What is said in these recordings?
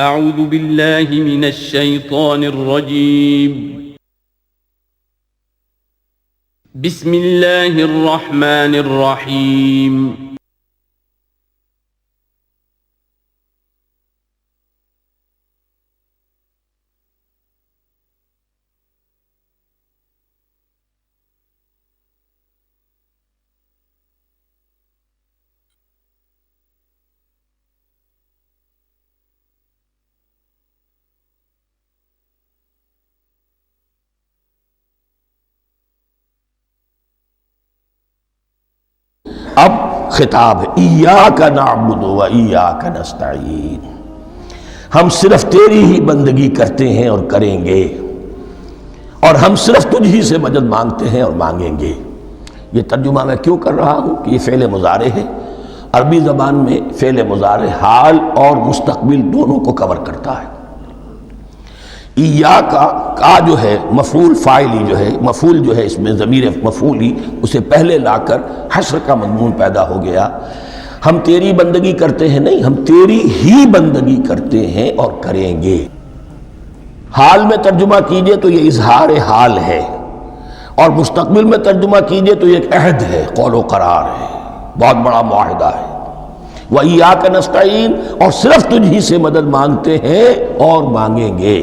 اعوذ باللہ من الشیطان الرجیم بسم اللہ الرحمن الرحیم اب خطاب ہے ایاک نعبد و ایاک نستعین، ہم صرف تیری ہی بندگی کرتے ہیں اور کریں گے، اور ہم صرف تجھ ہی سے مدد مانگتے ہیں اور مانگیں گے۔ یہ ترجمہ میں کیوں کر رہا ہوں کہ یہ فعل مضارع ہے۔ عربی زبان میں فعل مضارع حال اور مستقبل دونوں کو کور کرتا ہے۔ ایاک کا جو ہے مفعول فاعلی جو ہے، مفعول جو ہے اس میں ضمیر مفعولی اسے پہلے لا کر حشر کا مضمون پیدا ہو گیا۔ ہم تیری بندگی کرتے ہیں نہیں، ہم تیری ہی بندگی کرتے ہیں اور کریں گے۔ حال میں ترجمہ کیجئے تو یہ اظہار حال ہے، اور مستقبل میں ترجمہ کیجئے تو یہ ایک عہد ہے، قول و قرار ہے، بہت بڑا معاہدہ ہے۔ وَإِيَّاكَ نَسْتَعِينُ، اور صرف تجھ ہی سے مدد مانگتے ہیں اور مانگیں گے۔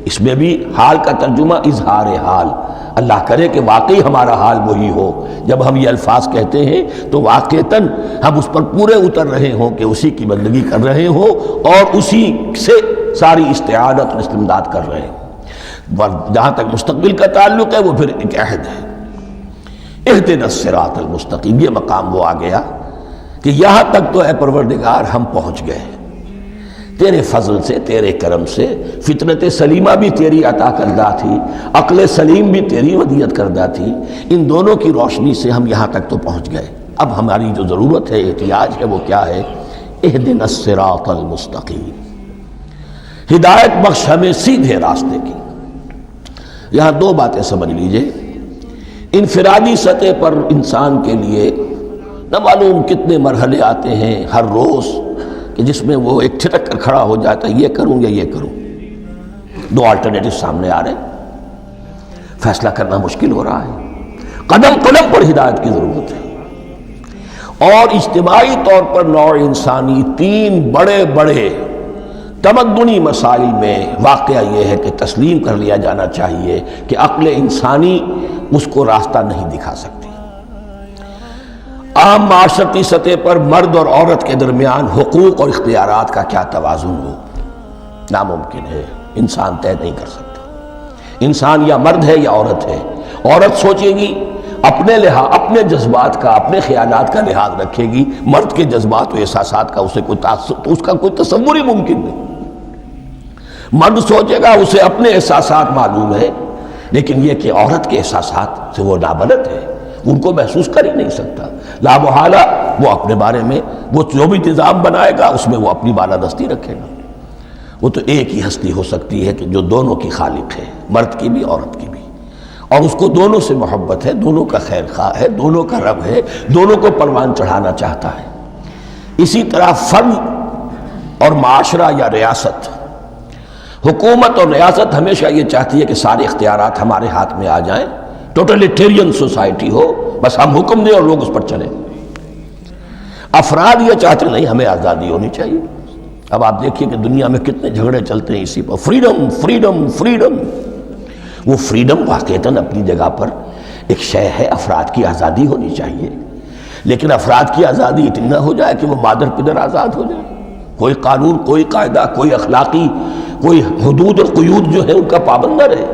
اس میں بھی حال کا ترجمہ اظہار حال، اللہ کرے کہ واقعی ہمارا حال وہی ہو، جب ہم یہ الفاظ کہتے ہیں تو واقعتاً ہم اس پر پورے اتر رہے ہوں کہ اسی کی بندگی کر رہے ہوں اور اسی سے ساری استعانت اور استمداد کر رہے ہیں۔ جہاں تک مستقبل کا تعلق ہے وہ پھر ایک عہد ہے۔ اہدنا الصراط المستقیم، یہ مقام وہ آ گیا کہ یہاں تک تو اے پروردگار ہم پہنچ گئے، تیرے فضل سے، تیرے کرم سے۔ فطرت سلیمہ بھی تیری عطا کردہ تھی، عقل سلیم بھی تیری ودیعت کردہ تھی، ان دونوں کی روشنی سے ہم یہاں تک تو پہنچ گئے۔ اب ہماری جو ضرورت ہے، احتیاج ہے، وہ کیا ہے؟ اہدنا الصراط المستقیم، ہدایت بخش ہمیں سیدھے راستے کی۔ یہاں دو باتیں سمجھ لیجئے۔ انفرادی سطح پر انسان کے لیے نہ معلوم کتنے مرحلے آتے ہیں ہر روز کہ جس میں وہ ایک ٹھٹک کر کھڑا ہو جاتا ہے، یہ کروں یا یہ کروں۔ دو آلٹرنیٹو سامنے آ رہے ہیں، فیصلہ کرنا مشکل ہو رہا ہے۔ قدم قدم پر ہدایت کی ضرورت ہے، اور اجتماعی طور پر نوع انسانی تین بڑے بڑے تمدنی مسائل میں واقعہ یہ ہے کہ تسلیم کر لیا جانا چاہیے کہ عقل انسانی اس کو راستہ نہیں دکھا سکتی۔ عام معاشرتی سطح پر مرد اور عورت کے درمیان حقوق اور اختیارات کا کیا توازن ہو، ناممکن ہے، انسان طے نہیں کر سکتا۔ انسان یا مرد ہے یا عورت ہے۔ عورت سوچے گی اپنے لحاظ، اپنے جذبات کا، اپنے خیالات کا لحاظ رکھے گی، مرد کے جذبات و احساسات کا اسے اس کا کوئی تصور ہی ممکن نہیں۔ مرد سوچے گا اسے اپنے احساسات معلوم ہے، لیکن یہ کہ عورت کے احساسات سے وہ نابلد ہے، ان کو محسوس کر ہی نہیں سکتا۔ لا محالہ وہ اپنے بارے میں وہ جو بھی نظام بنائے گا اس میں وہ اپنی بالادستی رکھے گا۔ وہ تو ایک ہی ہستی ہو سکتی ہے کہ جو دونوں کی خالق ہے، مرد کی بھی عورت کی بھی، اور اس کو دونوں سے محبت ہے، دونوں کا خیر خواہ ہے، دونوں کا رب ہے، دونوں کو پروان چڑھانا چاہتا ہے۔ اسی طرح فرد اور معاشرہ یا ریاست، حکومت اور ریاست ہمیشہ یہ چاہتی ہے کہ سارے اختیارات ہمارے ہاتھ میں آ جائیں، ٹوٹلیٹیرین سوسائٹی ہو، بس ہم حکم دیں اور لوگ اس پر چلیں۔ افراد یہ چاہتے نہیں، ہمیں آزادی ہونی چاہیے۔ اب آپ دیکھیے کہ دنیا میں کتنے جھگڑے چلتے ہیں اسی پر، فریڈم فریڈم فریڈم۔ وہ فریڈم واقعتاً اپنی جگہ پر ایک شے ہے، افراد کی آزادی ہونی چاہیے، لیکن افراد کی آزادی اتنی نہ ہو جائے کہ وہ مادر پدر آزاد ہو جائے، کوئی قانون، کوئی قاعدہ، کوئی اخلاقی، کوئی حدود اور قیود جو ہے ان کا پابند نہ رہے۔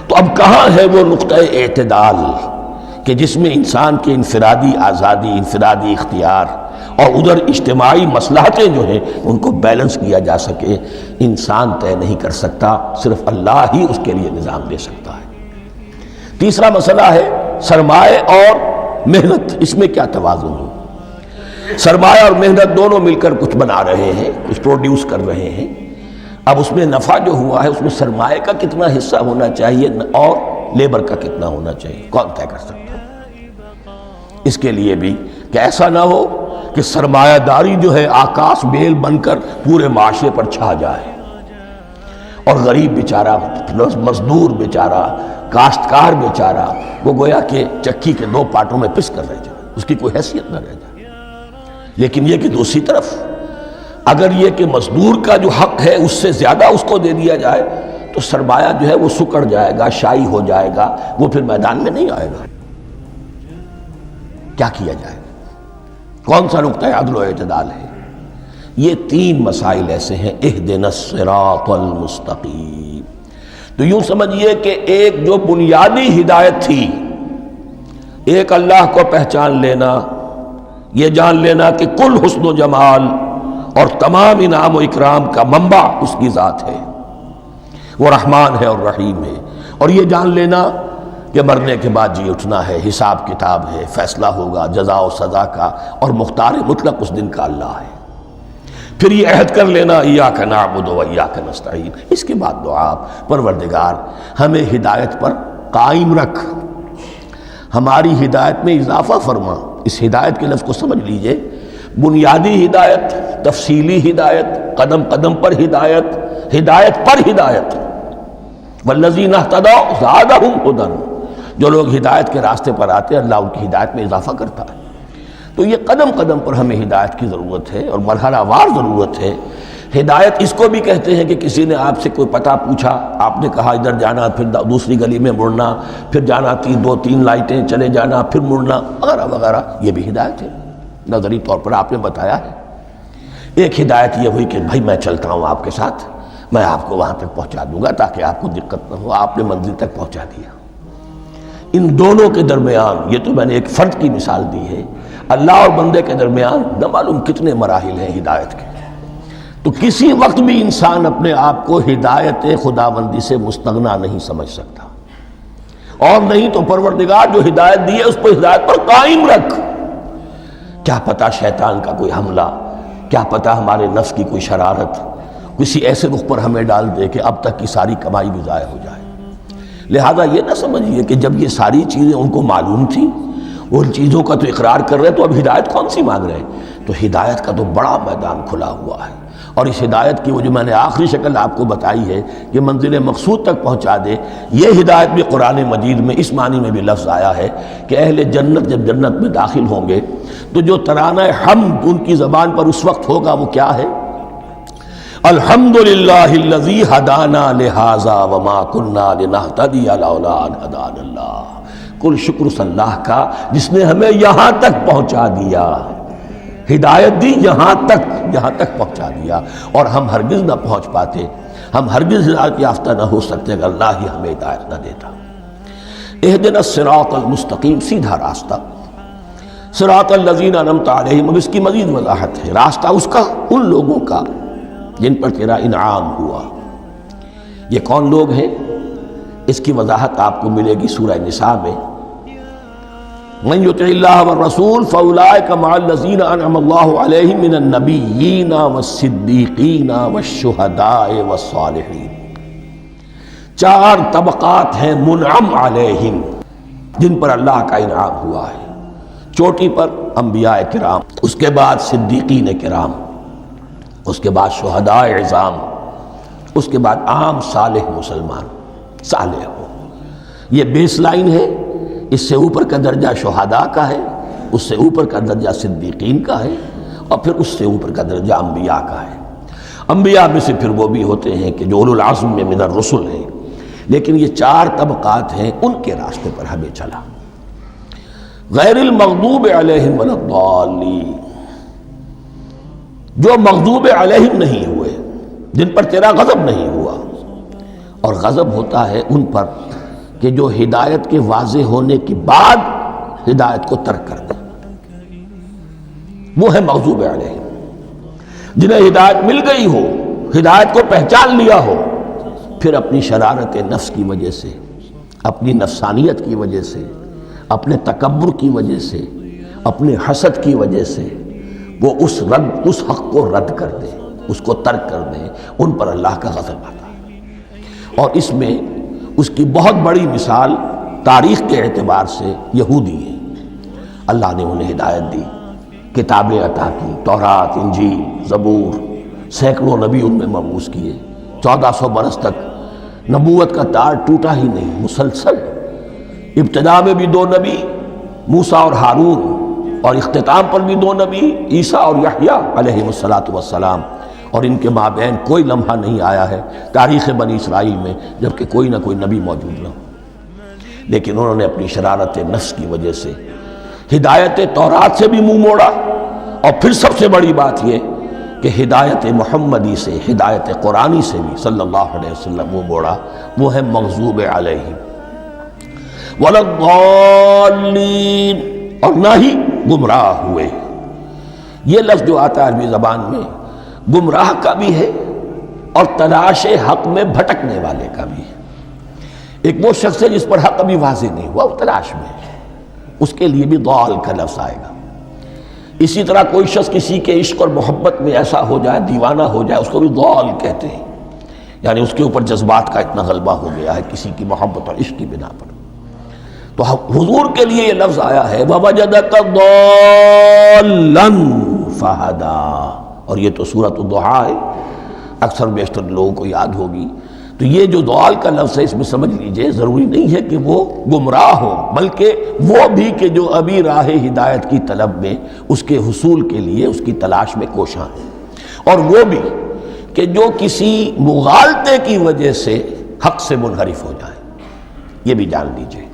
تو اب کہاں ہے وہ نقطہ اعتدال کہ جس میں انسان کی انفرادی آزادی، انفرادی اختیار اور ادھر اجتماعی مصلحتیں جو ہیں ان کو بیلنس کیا جا سکے؟ انسان طے نہیں کر سکتا، صرف اللہ ہی اس کے لیے نظام دے سکتا ہے۔ تیسرا مسئلہ ہے سرمایہ اور محنت، اس میں کیا توازن ہو؟ سرمایہ اور محنت دونوں مل کر کچھ بنا رہے ہیں، کچھ پروڈیوس کر رہے ہیں۔ اب اس میں نفع جو ہوا ہے اس میں سرمایہ کا کتنا حصہ ہونا چاہیے اور لیبر کا کتنا ہونا چاہیے، کون طے کر سکتا ہے؟ اس کے لیے بھی کہ ایسا نہ ہو کہ سرمایہ داری جو ہے آکاش بیل بن کر پورے معاشرے پر چھا جائے، اور غریب بیچارہ، مزدور بیچارہ، کاشتکار بیچارہ، وہ گویا کہ چکی کے دو پارٹوں میں پس کر رہ جائے، اس کی کوئی حیثیت نہ رہ جائے۔ لیکن یہ کہ دوسری طرف اگر یہ کہ مزدور کا جو حق ہے اس سے زیادہ اس کو دے دیا جائے تو سرمایہ جو ہے وہ سکڑ جائے گا، شائی ہو جائے گا، وہ پھر میدان میں نہیں آئے گا۔ کیا کیا جائے؟ کون سا نقطہ عدل و اعتدال ہے؟ یہ تین مسائل ایسے ہیں، اہدنا الصراط المستقیم۔ تو یوں سمجھیے کہ ایک جو بنیادی ہدایت تھی، ایک اللہ کو پہچان لینا، یہ جان لینا کہ کل حسن و جمال اور تمام انعام و اکرام کا منبع اس کی ذات ہے، وہ رحمان ہے اور رحیم ہے، اور یہ جان لینا کہ مرنے کے بعد جی اٹھنا ہے، حساب کتاب ہے، فیصلہ ہوگا جزا و سزا کا، اور مختار مطلق اس دن کا اللہ ہے۔ پھر یہ عہد کر لینا ایاک نعبد و ایاک نستعین۔ اس کے بعد دعا، پروردگار ہمیں ہدایت پر قائم رکھ، ہماری ہدایت میں اضافہ فرما۔ اس ہدایت کے لفظ کو سمجھ لیجئے، بنیادی ہدایت، تفصیلی ہدایت، قدم قدم پر ہدایت، ہدایت پر ہدایت۔ والذین اہتدوا زادہم ھدی، جو لوگ ہدایت کے راستے پر آتے ہیں اللہ ان کی ہدایت میں اضافہ کرتا ہے۔ تو یہ قدم قدم پر ہمیں ہدایت کی ضرورت ہے اور مرحلہ وار ضرورت ہے۔ ہدایت اس کو بھی کہتے ہیں کہ کسی نے آپ سے کوئی پتہ پوچھا، آپ نے کہا ادھر جانا، پھر دوسری گلی میں مڑنا، پھر جانا دو تین لائٹیں چلے جانا، پھر مڑنا، وغیرہ وغیرہ، یہ بھی ہدایت ہے۔ نظری طور پر آپ نے بتایا ہے۔ ایک ہدایت یہ ہوئی کہ بھائی میں چلتا ہوں آپ کے ساتھ، میں آپ کو وہاں تک پہنچا دوں گا تاکہ آپ کو دقت نہ ہو، آپ نے منزل تک پہنچا دیا۔ ان دونوں کے درمیان، یہ تو میں نے ایک فرد کی مثال دی ہے، اللہ اور بندے کے درمیان نہ معلوم کتنے مراحل ہیں ہدایت کے۔ تو کسی وقت بھی انسان اپنے آپ کو ہدایت خداوندی سے مستغنا نہیں سمجھ سکتا، اور نہیں تو پروردگار جو ہدایت دی ہے اس کو ہدایت پر قائم رکھ۔ کیا پتہ شیطان کا کوئی حملہ، کیا پتہ ہمارے نفس کی کوئی شرارت کسی ایسے رخ پر ہمیں ڈال دے کہ اب تک کی ساری کمائی بھی ضائع ہو جائے۔ لہذا یہ نہ سمجھیے کہ جب یہ ساری چیزیں ان کو معلوم تھی، ان چیزوں کا تو اقرار کر رہے تو اب ہدایت کون سی مانگ رہے ہیں؟ تو ہدایت کا تو بڑا میدان کھلا ہوا ہے، اور اس ہدایت کی وہ جو میں نے آخری شکل آپ کو بتائی ہے کہ منزل مقصود تک پہنچا دے، یہ ہدایت بھی قرآن مجید میں اس معنی میں بھی لفظ آیا ہے کہ اہل جنت جب جنت میں داخل ہوں گے تو جو ترانہ حمد ان کی زبان پر اس وقت ہوگا وہ کیا ہے؟ الحمدللہ الذی ہدانا لہذا وما کننا لنہتدی لولا ان ہدانا اللہ۔ کل شکر اس اللہ کا جس نے ہمیں یہاں تک پہنچا دیا، ہدایت دی، یہاں تک پہنچا دیا، اور ہم ہرگز نہ پہنچ پاتے، ہم ہرگز ہدایت یافتہ نہ ہو سکتے اگر اللہ ہی ہمیں ہدایت نہ دیتا۔ اہدنا الصراط المستقیم، سیدھا راستہ، صراط الذین انعمت علیہم۔ اب اس کی مزید وضاحت ہے، راستہ اس کا ان لوگوں کا جن پر تیرا انعام ہوا۔ یہ کون لوگ ہیں؟ اس کی وضاحت آپ کو ملے گی سورہ نساء میں، من یطع اللہ والرسول فاولئک مع الذین انعم اللہ علیہم من النبیین والصدیقین والشہداء والصالحین۔ چار طبقات ہیں منعم علیہم جن پر اللہ کا انعام ہوا ہے۔ چوٹی پر انبیاء کرام، اس کے بعد صدیقین کرام، اس کے بعد شہداء عظام، اس کے بعد عام صالح مسلمان، صالح ہو۔ یہ بیس لائن ہے۔ اس سے اوپر کا درجہ شہداء کا ہے، اس سے اوپر کا درجہ صدیقین کا ہے، اور پھر اس سے اوپر کا درجہ انبیاء کا ہے۔ انبیاء میں سے پھر وہ بھی ہوتے ہیں کہ جو اولو العزم میں من الرسل ہیں، لیکن یہ چار طبقات ہیں، ان کے راستے پر ہمیں چلا۔ غیر المغضوب علیہم ولا الضالین، جو مغضوب علیہم نہیں ہوئے، جن پر تیرا غضب نہیں ہوا، اور غضب ہوتا ہے ان پر کہ جو ہدایت کے واضح ہونے کے بعد ہدایت کو ترک کر دیں، وہ ہے مغضوب علیہم۔ جنہیں ہدایت مل گئی ہو، ہدایت کو پہچان لیا ہو، پھر اپنی شرارت نفس کی وجہ سے، اپنی نفسانیت کی وجہ سے، اپنے تکبر کی وجہ سے، اپنے حسد کی وجہ سے وہ اس حق کو رد کر دیں، اس کو ترک کر دیں، ان پر اللہ کا غضب آتا ہے۔ اور اس میں اس کی بہت بڑی مثال تاریخ کے اعتبار سے یہودی ہیں۔ اللہ نے انہیں ہدایت دی، کتابیں عطا کی، تورات، انجیل، زبور، سینکڑوں نبی ان میں مبعوث کیے، 1400 برس تک نبوت کا تار ٹوٹا ہی نہیں، مسلسل۔ ابتدا میں بھی 2 نبی، موسیٰ اور ہارون، اور اختتام پر بھی 2 نبی، عیسیٰ اور یحییٰ علیہ السلام، اور ان کے مابین کوئی لمحہ نہیں آیا ہے تاریخ بنی اسرائیل میں جبکہ کوئی نہ کوئی نبی موجود نہ ہو۔ لیکن انہوں نے اپنی شرارت نفس کی وجہ سے ہدایت تورات سے بھی منہ موڑا، اور پھر سب سے بڑی بات یہ کہ ہدایت محمدی سے، ہدایت قرآنی سے بھی صلی اللہ علیہ وسلم منہ موڑا۔ وہ ہے مغضوب علیہم ولا الضالین، اور نہ ہی گمراہ ہوئے۔ یہ لفظ جو آتا ہے عربی زبان میں گمراہ کا بھی ہے اور تلاش حق میں بھٹکنے والے کا بھی ہے۔ ایک وہ شخص ہے جس پر حق ابھی واضح نہیں ہوا، وہ تلاش میں ہے، اس کے لیے بھی ضال کا لفظ آئے گا۔ اسی طرح کوئی شخص کسی کے عشق اور محبت میں ایسا ہو جائے، دیوانہ ہو جائے، اس کو بھی ضال کہتے ہیں، یعنی اس کے اوپر جذبات کا اتنا غلبہ ہو گیا ہے کسی کی محبت اور عشق کی بنا پر۔ تو حضور کے لیے یہ لفظ آیا ہے وَوَجَدَكَ ضَالًّا فَهَدَىٰ، اور یہ تو سورۃ الضحیٰ ہے، اکثر بیشتر لوگوں کو یاد ہوگی۔ تو یہ جو ضال کا لفظ ہے اس میں سمجھ لیجئے ضروری نہیں ہے کہ وہ گمراہ ہو، بلکہ وہ بھی کہ جو ابھی راہ ہدایت کی طلب میں اس کے حصول کے لیے اس کی تلاش میں کوشاں ہیں، اور وہ بھی کہ جو کسی مغالطے کی وجہ سے حق سے منحرف ہو جائے۔ یہ بھی جان لیجئے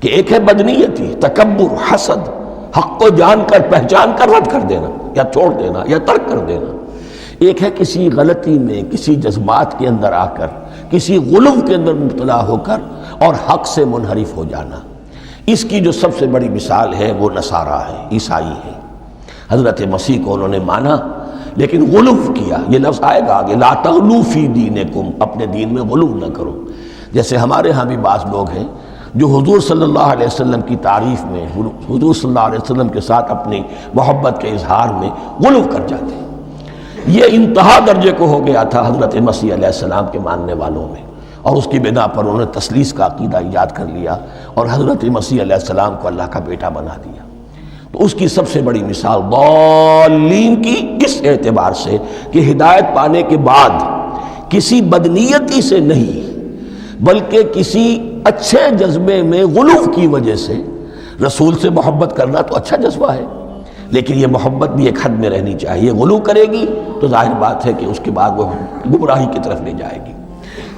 کہ ایک ہے بدنیتی، تکبر، حسد، حق کو جان کر پہچان کر رد کر دینا یا چھوڑ دینا یا ترک کر دینا۔ ایک ہے کسی غلطی میں، کسی جذبات کے اندر آ کر، کسی غلو کے اندر مبتلا ہو کر اور حق سے منحرف ہو جانا۔ اس کی جو سب سے بڑی مثال ہے وہ نصارہ ہے، عیسائی ہے۔ حضرت مسیح کو انہوں نے مانا لیکن غلو کیا۔ یہ لفظ آئے گا آگے، لا تغلو فی دینکم، اپنے دین میں غلو نہ کرو۔ جیسے ہمارے ہاں بھی بعض لوگ ہیں جو حضور صلی اللہ علیہ وسلم کی تعریف میں، حضور صلی اللہ علیہ وسلم کے ساتھ اپنی محبت کے اظہار میں غلو کر جاتے ہیں۔ یہ انتہا درجے کو ہو گیا تھا حضرت مسیح علیہ السلام کے ماننے والوں میں، اور اس کی بنا پر انہوں نے تثلیث کا عقیدہ ایجاد کر لیا اور حضرت مسیح علیہ السلام کو اللہ کا بیٹا بنا دیا۔ تو اس کی سب سے بڑی مثال ضالین کی اس اعتبار سے کہ ہدایت پانے کے بعد کسی بدنیتی سے نہیں بلکہ کسی اچھے جذبے میں غلو کی وجہ سے، رسول سے محبت کرنا تو اچھا جذبہ ہے لیکن یہ محبت بھی ایک حد میں رہنی چاہیے۔ غلو کرے گی تو ظاہر بات ہے کہ اس کے بعد وہ گمراہی کی طرف لے جائے گی۔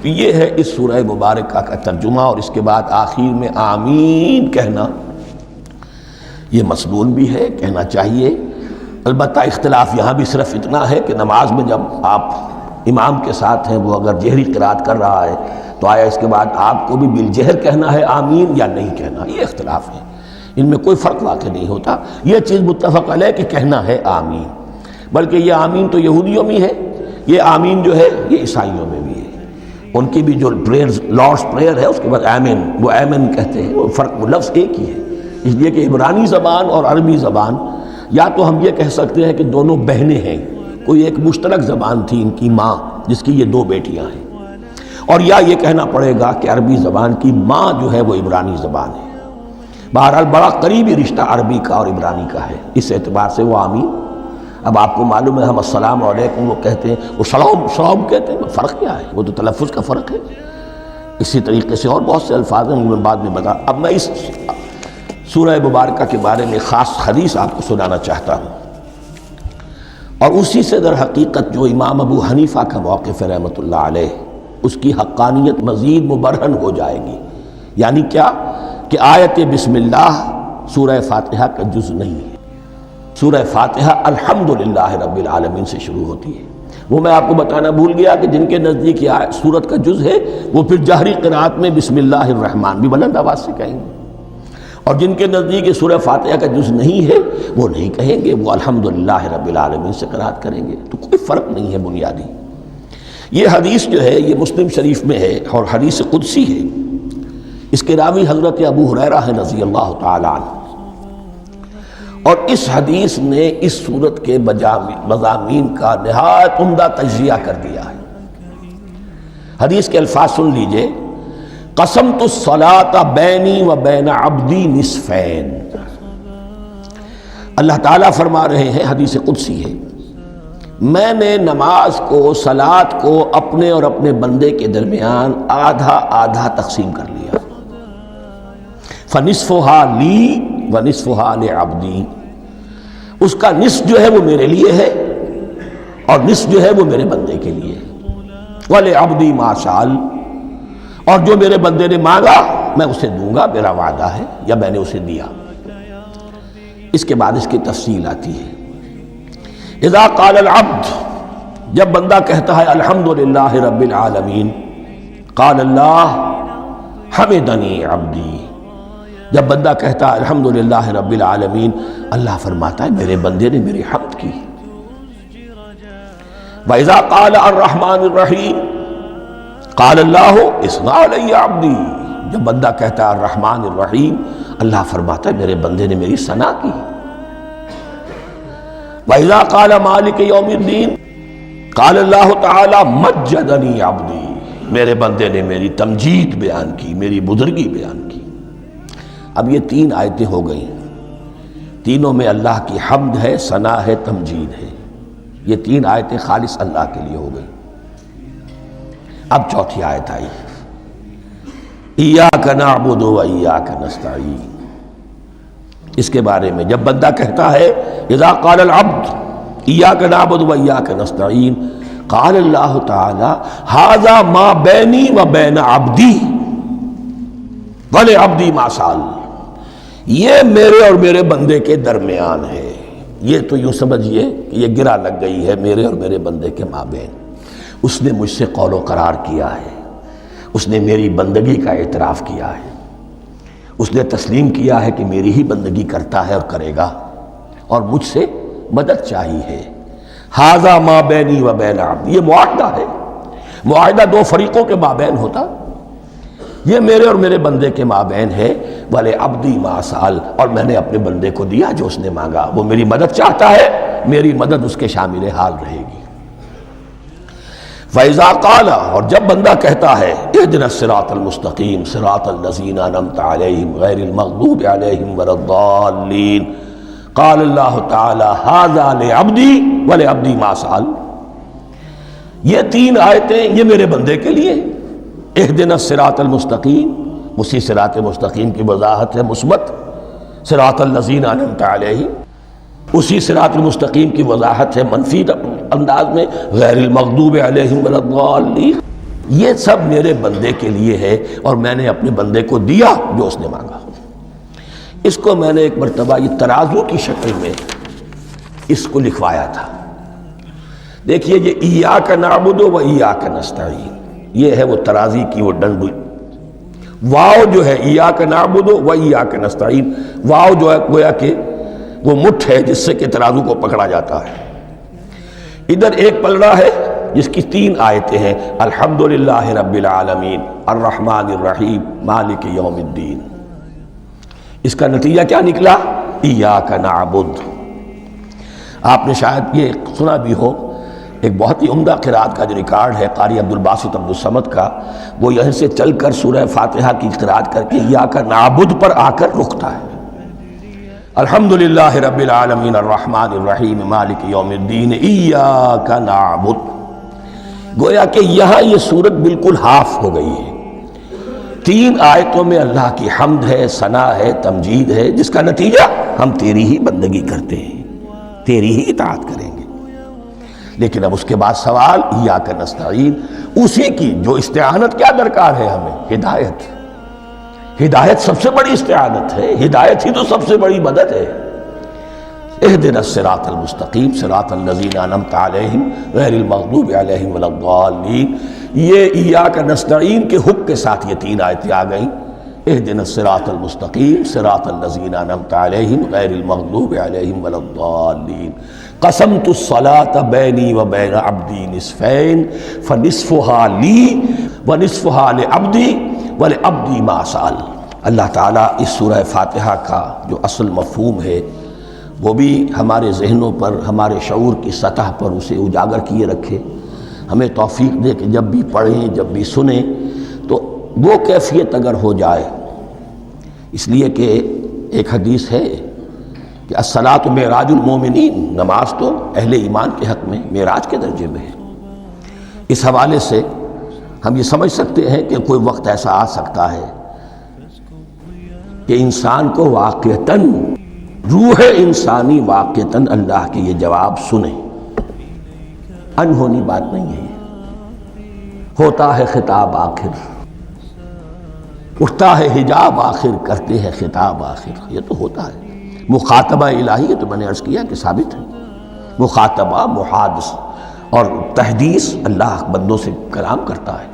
تو یہ ہے اس سورہ مبارکہ کا ترجمہ، اور اس کے بعد آخر میں آمین کہنا یہ مسنون بھی ہے، کہنا چاہیے۔ البتہ اختلاف یہاں بھی صرف اتنا ہے کہ نماز میں جب آپ امام کے ساتھ ہیں، وہ اگر جہری قرات کر رہا ہے تو آیا اس کے بعد آپ کو بھی بالجہر کہنا ہے آمین یا نہیں کہنا، یہ اختلاف ہے، ان میں کوئی فرق واقع نہیں ہوتا۔ یہ چیز متفق علیہ کہ کہنا ہے آمین، بلکہ یہ آمین تو یہودیوں میں ہے، یہ آمین جو ہے یہ عیسائیوں میں بھی ہے۔ ان کی بھی جو پریئر لارڈس پریئر ہے اس کے بعد آمین، وہ آمین کہتے ہیں، وہ فرق، وہ لفظ ایک ہی ہے، اس لیے کہ عبرانی زبان اور عربی زبان یا تو ہم یہ کہہ سکتے ہیں کہ دونوں بہنیں ہیں، کوئی ایک مشترک زبان تھی ان کی ماں جس کی یہ 2 بیٹیاں ہیں، اور یا یہ کہنا پڑے گا کہ عربی زبان کی ماں جو ہے وہ عبرانی زبان ہے۔ بہرحال بڑا قریبی رشتہ عربی کا اور عبرانی کا ہے، اس اعتبار سے وہ آمین۔ اب آپ کو معلوم ہے ہم السلام علیکم وہ کہتے ہیں، وہ سلام کہتے ہیں، فرق کیا ہے؟ وہ تو تلفظ کا فرق ہے۔ اسی طریقے سے اور بہت سے الفاظ ہیں، میں بعد میں بتا۔ اب میں اس سورہ مبارکہ کے بارے میں خاص حدیث آپ کو سنانا چاہتا ہوں، اور اسی سے در حقیقت جو امام ابو حنیفہ کا موقف ہے رحمۃ اللہ علیہ، اس کی حقانیت مزید مبرہن ہو جائے گی۔ یعنی کیا کہ آیت بسم اللہ سورہ فاتحہ کا جز نہیں ہے۔ سورہ فاتحہ الحمدللہ رب العالمین سے شروع ہوتی ہے۔ وہ میں آپ کو بتانا بھول گیا کہ جن کے نزدیک یہ سورت کا جز ہے وہ پھر جہری قرات میں بسم اللہ الرحمن بھی بلند آواز سے کہیں گے، اور جن کے نزدیک یہ سورہ فاتحہ کا جز نہیں ہے وہ نہیں کہیں گے، وہ الحمدللہ رب العالمین سے قرات کریں گے۔ تو کوئی فرق نہیں ہے بنیادی۔ یہ حدیث جو ہے یہ مسلم شریف میں ہے اور حدیث قدسی ہے، اس کے راوی حضرت ابو ہریرہ ہیں رضی اللہ تعالی عنہ، اور اس حدیث نے اس سورت کے مضامین کا نہایت عمدہ تجزیہ کر دیا ہے۔ حدیث کے الفاظ سن لیجئے، قسمت الصلاۃ بینی و بین عبدی نصفین، اللہ تعالیٰ فرما رہے ہیں، حدیث قدسی ہے، میں نے نماز کو، صلاۃ کو اپنے اور اپنے بندے کے درمیان آدھا آدھا تقسیم کر لیا، فنصفها لی ونصفها لعبدی، اس کا نصف جو ہے وہ میرے لیے ہے اور نصف جو ہے وہ میرے بندے کے لیے ہے، وَلِعَبْدِي مَا سَأَلَ، اور جو میرے بندے نے مانگا میں اسے دوں گا، میرا وعدہ ہے یا میں نے اسے دیا۔ اس کے بعد اس کی تفصیل آتی ہے، اذا قال العبد، جب بندہ کہتا ہے الحمدللہ رب العالمین، قال اللہ حمدنی عبدی، جب بندہ کہتا ہے الحمدللہ رب العالمین، اللہ فرماتا ہے میرے بندے نے میری حمد کی۔ وَإِذَا قَالَ الرَّحْمَنِ الرَّحِيمِ قَالَ اللَّهُ اثْنَى عَلَيَّ عَبْدِي، جب بندہ کہتا ہے الرحمن الرحیم، اللہ فرماتا ہے میرے بندے نے میری ثنا کی۔ وَإِذَا قَالَ مَالِكِ يَوْمِ الدِّينِ قَالَ اللَّهُ تَعَالَى مَجَّدَنِي عَبْدِي، میرے بندے نے میری تمجید بیان کی، میری بزرگی بیان کی۔ اب یہ تین آیتیں ہو گئیں، تینوں میں اللہ کی حمد ہے، ثنا ہے، تمجید ہے، یہ تین آیتیں خالص اللہ کے لیے ہو گئیں۔ اب چوتھی آیت آئی، ایاک نعبد و ایاک نستعین، اس کے بارے میں جب بندہ کہتا ہے اذا قال العبد ایاک نعبد و ایاک نستعین، قال اللہ تعالی ھذا ما بینی و بین عبدی ولعبدی ما سأل، یہ میرے اور میرے بندے کے درمیان ہے۔ یہ تو یوں سمجھئے کہ یہ گرہ لگ گئی ہے میرے اور میرے بندے کے مابین، اس نے مجھ سے قول و قرار کیا ہے، اس نے میری بندگی کا اعتراف کیا ہے، اس نے تسلیم کیا ہے کہ میری ہی بندگی کرتا ہے اور کرے گا، اور مجھ سے مدد چاہیے ہے۔ ھذا ما بینی و بین عبدی، یہ معاہدہ ہے، معاہدہ دو فریقوں کے مابین ہوتا، یہ میرے اور میرے بندے کے مابین ہے۔ وَلِعَبْدِي مَا سَأَلَ، اور میں نے اپنے بندے کو دیا جو اس نے مانگا، وہ میری مدد چاہتا ہے، میری مدد اس کے شامل حال رہے گی۔ فَإِذَا قَالَ، اور جب بندہ کہتا ہے اهْدِنَا الصِّرَاطَ الْمُسْتَقِيمَ صِرَاطَ الَّذِينَ أَنْعَمْتَ عَلَيْهِمْ غَيْرِ الْمَغْضُوبِ عَلَيْهِمْ وَلَا الضَّالِّينَ، قَالَ اللَّهُ تَعَالَى هَذَا لِعَبْدِي وَلِعَبْدِي مَا سَأَلَ، یہ تین آیتیں یہ میرے بندے کے لیے ہیں۔ اهْدِنَا الصِّرَاطَ الْمُسْتَقِيمَ، اسی صراط مستقیم کی وضاحت ہے مثبت، صراط الذین انعمت علیہم، اسی صراط المستقیم کی وضاحت ہے منفی انداز میں، غیر المغضوب علیہم ولا الضالین، یہ سب میرے بندے کے لیے ہے اور میں نے اپنے بندے کو دیا جو اس نے مانگا۔ اس کو میں نے ایک مرتبہ یہ ترازو کی شکل میں اس کو لکھوایا تھا، دیکھیے یہ ایاک نعبد و ایاک نستعین، یہ ہے وہ ترازی کی وہ ڈنڈ، واو جو ہے ایاک نعبد و ایاک نستعین، واو جو ہے گویا کہ وہ مٹھ ہے جس سے کہ ترازو کو پکڑا جاتا ہے۔ ادھر ایک پلڑا ہے جس کی تین آیتیں ہیں، الحمدللہ رب العالمین الرحمن الرحیم مالک یوم الدین، اس کا نتیجہ کیا نکلا؟ ایاک نعبد۔ آپ نے شاید یہ سنا بھی ہو، ایک بہت ہی عمدہ قرات کا جو ریکارڈ ہے قاری عبدالباسط عبدالصمد کا، وہ یہیں سے چل کر سورہ فاتحہ کی قرات کر کے ایاک نعبد پر آ کر رکتا ہے، الحمدللہ رب العالمین الرحمن الرحیم مالک یوم الدین ایاک نعبد، گویا کہ یہاں یہ صورت بالکل ہاف ہو گئی ہے۔ تین آیتوں میں اللہ کی حمد ہے، ثنا ہے، تمجید ہے، جس کا نتیجہ ہم تیری ہی بندگی کرتے ہیں، تیری ہی اطاعت کریں گے۔ لیکن اب اس کے بعد سوال ایاک نستعین، اسی کی جو استعانت کیا درکار ہے ہمیں؟ ہدایت، ہدایت سب سے بڑی استعانت ہے، ہدایت ہی تو سب سے بڑی مدد ہے۔ اهدنا الصراط المستقیم صراط الذین انعمت علیہم غیر المغضوب علیہم ولا الضالین، یہ ایاک نستعین کے حکم کے ساتھ یہ تین آیتیں آ گئیں، اهدنا الصراط المستقیم صراط الذین انعمت علیہم غیر المغضوب علیہم ولا الضالین، قسمت الصلاۃ بینی و بین عبدی نصفین فنصفها لی ونصفها لعبدی ولعبدی ما سأل۔ اللہ تعالیٰ اس سورہ فاتحہ کا جو اصل مفہوم ہے وہ بھی ہمارے ذہنوں پر، ہمارے شعور کی سطح پر اسے اجاگر کیے رکھے، ہمیں توفیق دے کہ جب بھی پڑھیں، جب بھی سنیں تو وہ کیفیت اگر ہو جائے، اس لیے کہ ایک حدیث ہے کہ الصلاۃ معراج المومنین، نماز تو اہل ایمان کے حق میں معراج کے درجے میں ہے۔ اس حوالے سے ہم یہ سمجھ سکتے ہیں کہ کوئی وقت ایسا آ سکتا ہے کہ انسان کو واقعتاً، روح انسانی واقعتاً اللہ کے یہ جواب سنے۔ انہونی بات نہیں ہے یہ، ہوتا ہے خطاب آخر، اٹھتا ہے حجاب آخر، کرتے ہیں خطاب آخر، یہ تو ہوتا ہے۔ مخاطبہ الہی، یہ تو میں نے عرض کیا کہ ثابت ہے، مخاطبہ، محادثہ اور تحدیث، اللہ بندوں سے کلام کرتا ہے۔